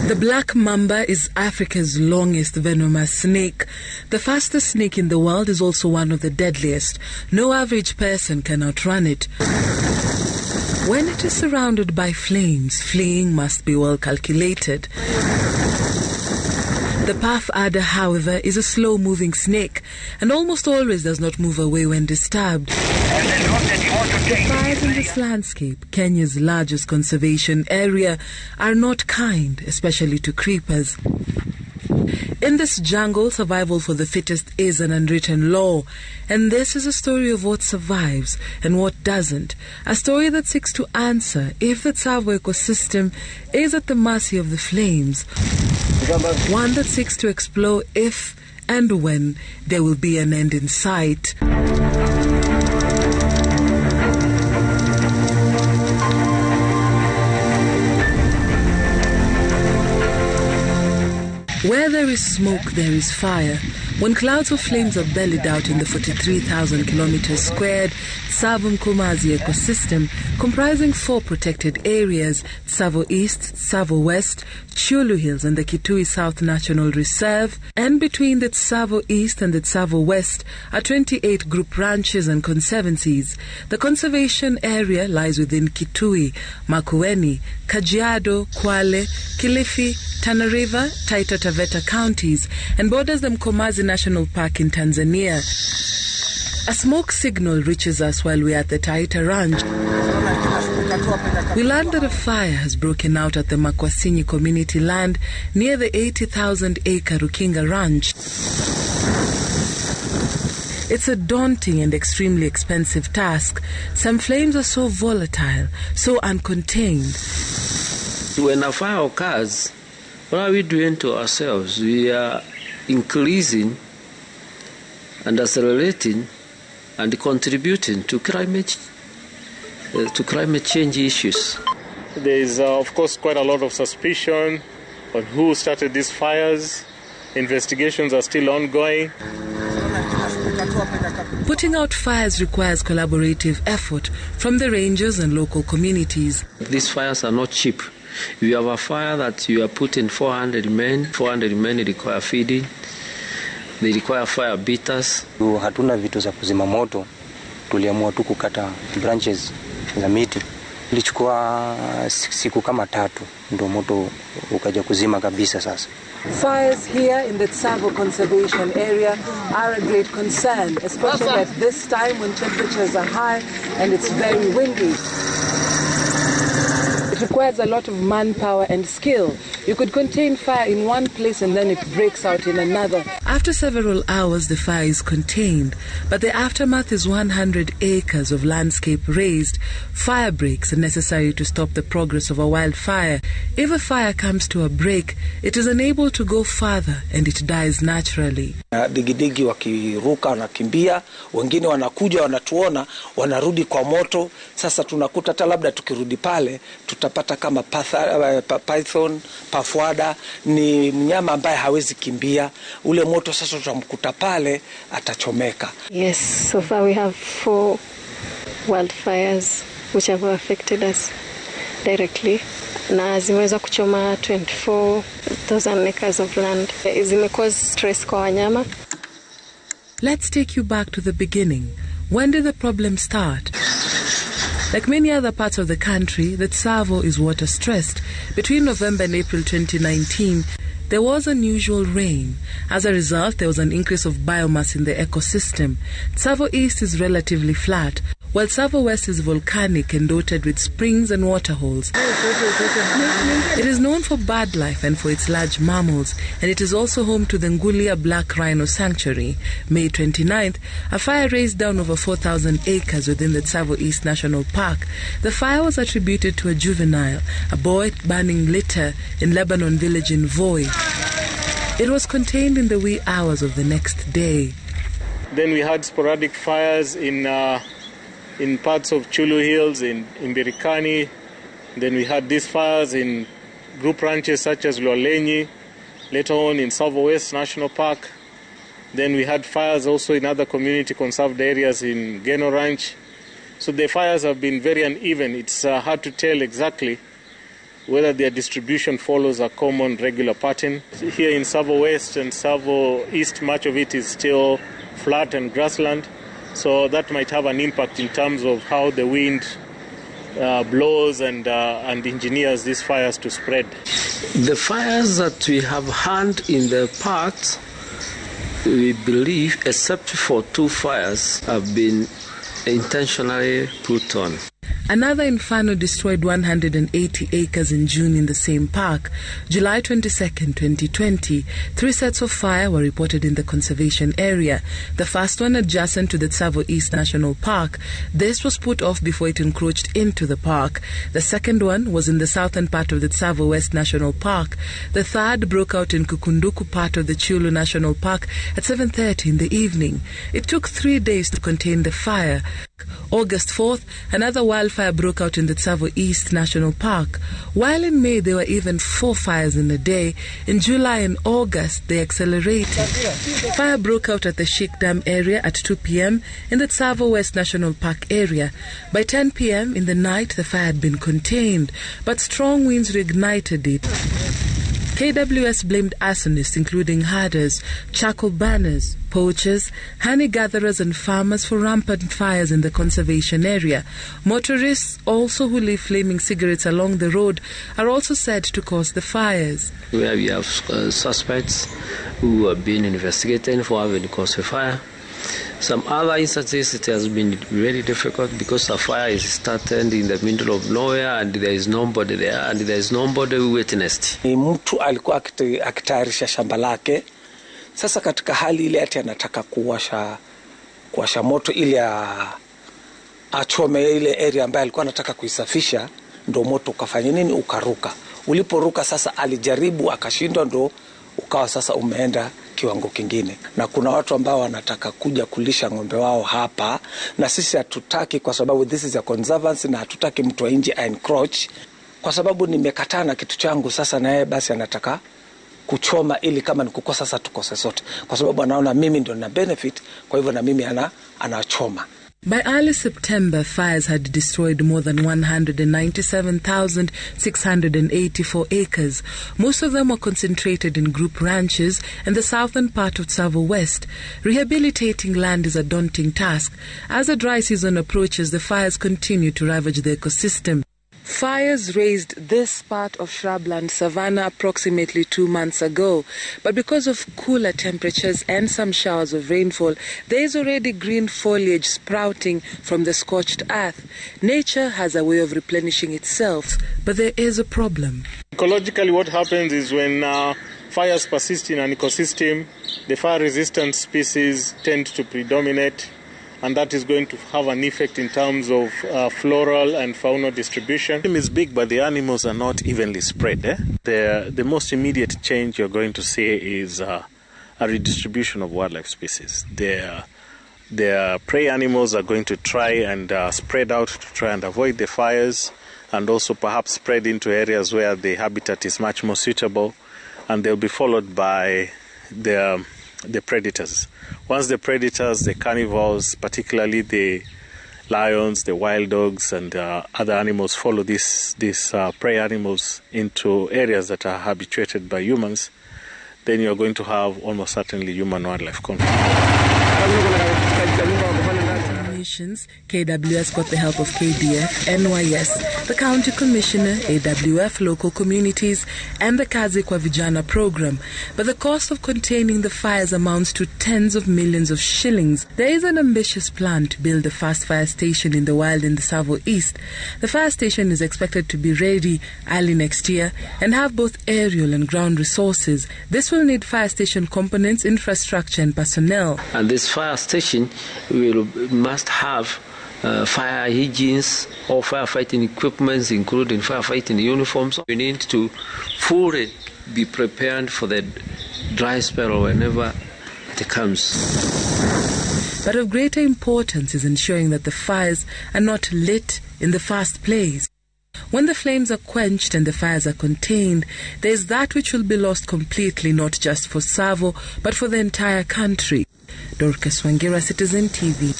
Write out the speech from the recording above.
The black mamba is Africa's longest venomous snake. The fastest snake in the world is also one of the deadliest. No average person can outrun it. When it is surrounded by flames, fleeing must be well calculated. The puff adder, however, is a slow-moving snake and almost always does not move away when disturbed. The fires in this landscape, Kenya's largest conservation area, are not kind, especially to creepers. In this jungle, survival for the fittest is an unwritten law, and this is a story of what survives and what doesn't, a story that seeks to answer if the Tsavo ecosystem is at the mercy of the flames, one that seeks to explore if and when there will be an end in sight. Where there is smoke, there is fire. When clouds of flames are bellied out in the 43,000 kilometers squared Tsavo ecosystem, comprising 4 protected areas, Tsavo East, Tsavo West, Chulu Hills and the Kitui South National Reserve, and between the Tsavo East and the Tsavo West are 28 group ranches and conservancies. The conservation area lies within Kitui, Makueni, Kajiado, Kwale, Kilifi, Tana River, Taita Taveta counties, and borders the Mkomazi National Park in Tanzania. A smoke signal reaches us while we are at the Taita Ranch. We learned that a fire has broken out at the Makwasinyi community land near the 80,000-acre Rukinga Ranch. It's a daunting and extremely expensive task. Some flames are so volatile, so uncontained. When a fire occurs, what are we doing to ourselves? We are increasing and accelerating and contributing to climate change issues. There is, of course, quite a lot of suspicion on who started these fires. Investigations are still ongoing. Putting out fires requires collaborative effort from the rangers and local communities. These fires are not cheap. If you have a fire that you are putting 400 men require feeding. They require fire beaters. Hatuna vitu za kuzima moto. Tuliamua tu kukata branches za miti. Ilichukua siku kama 3 ndio moto ukaja kuzima kabisa sasa. Fires here in the Tsavo conservation area are a great concern, especially at this time when temperatures are high and it's very windy. It requires a lot of manpower and skill. You could contain fire in one place and then it breaks out in another. After several hours, the fire is contained, but the aftermath is 100 acres of landscape razed. Fire breaks are necessary to stop the progress of a wildfire. If a fire comes to a break, it is unable to go further and it dies naturally. Digidigi wakiruka wanakimbia, wengine wanakuja wanatuona, wanarudi kwa moto. Sasa tunakuta hata labda tukirudi pale tutapata kama python, pafwada, ni mnyama ambaye hawezi kimbia. Ule moto sasa tutamkuta pale atachomeka. Yes, so far we have 4 wildfires which have affected us directly. Na zimeweza kuchoma 24,000 acres of land. Zimecause stress kwa wanyama. Let's take you back to the beginning. When did the problem start? Like many other parts of the country, the Tsavo is water stressed. Between November and April 2019, there was unusual rain. As a result, there was an increase of biomass in the ecosystem. Tsavo East is relatively flat, while Tsavo West is volcanic and dotted with springs and waterholes. It is known for bird life and for its large mammals, and it is also home to the Ngulia Black Rhino Sanctuary. May 29th, a fire razed down over 4,000 acres within the Tsavo East National Park. The fire was attributed to a juvenile, a boy burning litter in Lebanon village in Voi. It was contained in the wee hours of the next day. Then we had sporadic fires in parts of Chulu Hills, in Birikani. Then we had these fires in group ranches such as Lualenyi, later on in Tsavo West National Park. Then we had fires also in other community conserved areas in Geno Ranch. So the fires have been very uneven. It's hard to tell exactly whether their distribution follows a common regular pattern. Here in Tsavo West and Tsavo East, much of it is still flat and grassland, so that might have an impact in terms of how the wind blows and engineers these fires to spread. The fires that we have had in the parks, we believe, except for 2 fires, have been intentionally put on. Another inferno destroyed 180 acres in June in the same park. July 22nd, 2020, 3 sets of fire were reported in the conservation area. The first one adjacent to the Tsavo East National Park. This was put off before it encroached into the park. The second one was in the southern part of the Tsavo West National Park. The third broke out in Kukunduku part of the Chulu National Park at 7:30 in the evening. It took 3 days to contain the fire. August 4th, another wildfire broke out in the Tsavo East National Park. While in May there were even 4 fires in a day, in July and August they accelerated. Fire broke out at the Sheik Dam area at 2 p.m. in the Tsavo West National Park area. By 10 p.m. in the night the fire had been contained, but strong winds reignited it. KWS blamed arsonists including herders, charcoal burners, poachers, honey gatherers and farmers for rampant fires in the conservation area. Motorists also who leave flaming cigarettes along the road are also said to cause the fires. Where we have suspects who have been investigated for having caused a fire. Some other instances it has been very difficult because the fire is started in the middle of nowhere and there is nobody there and there is nobody who witnessed. Ni mtu alikuwa akitayarisha shamba lake. Sasa katika hali ile ati anataka kuwasha moto ili achome ile area ambayo alikuwa anataka kuisafisha, ndo moto ukafanya nini, ukaruka. Uliporuka sasa alijaribu akashindwa, ndo ukawa sasa umeenda kiwango kingine. Na kuna watu ambao wanataka kuja kulisha ng'ombe wao hapa, na sisi hatutaki kwa sababu this is a conservancy, na hatutaki mtu wa nje encroach, kwa sababu nimekataa na kitu changu. Sasa na yeye basi anataka kuchoma ili kama ni kukosa sasa tukose sote, kwa sababu anaona mimi ndio na benefit, kwa hivyo na mimi anachoma. By early September, fires had destroyed more than 197,684 acres. Most of them were concentrated in group ranches in the southern part of Tsavo West. Rehabilitating land is a daunting task. As the dry season approaches, the fires continue to ravage the ecosystem. Fires razed this part of shrubland savanna approximately 2 months ago, but because of cooler temperatures and some showers of rainfall, there is already green foliage sprouting from the scorched earth. Nature has a way of replenishing itself, but there is a problem. Ecologically, what happens is when fires persist in an ecosystem, the fire-resistant species tend to predominate, and that is going to have an effect in terms of floral and faunal distribution. The is big, but the animals are not evenly spread. The most immediate change you're going to see is a redistribution of wildlife species. Their prey animals are going to try and spread out to try and avoid the fires, and also perhaps spread into areas where the habitat is much more suitable, and they'll be followed by the predators. Once the predators, the carnivores, particularly the lions, the wild dogs, and other animals follow these prey animals into areas that are habituated by humans, then you're going to have almost certainly human-wildlife conflict. KWS got the help of KDF, NYS, the County Commissioner, AWF, local communities, and the Kazi kwa Vijana program. But the cost of containing the fires amounts to tens of millions of shillings. There is an ambitious plan to build a fast fire station in the wild in the Tsavo East. The fire station is expected to be ready early next year and have both aerial and ground resources. This will need fire station components, infrastructure, and personnel. And this fire station must have fire engines or firefighting equipment, including firefighting uniforms. We need to fully be prepared for the dry spell whenever it comes. But of greater importance is ensuring that the fires are not lit in the first place. When the flames are quenched and the fires are contained, there is that which will be lost completely, not just for Tsavo, but for the entire country. Dorcas Wangira, Citizen TV.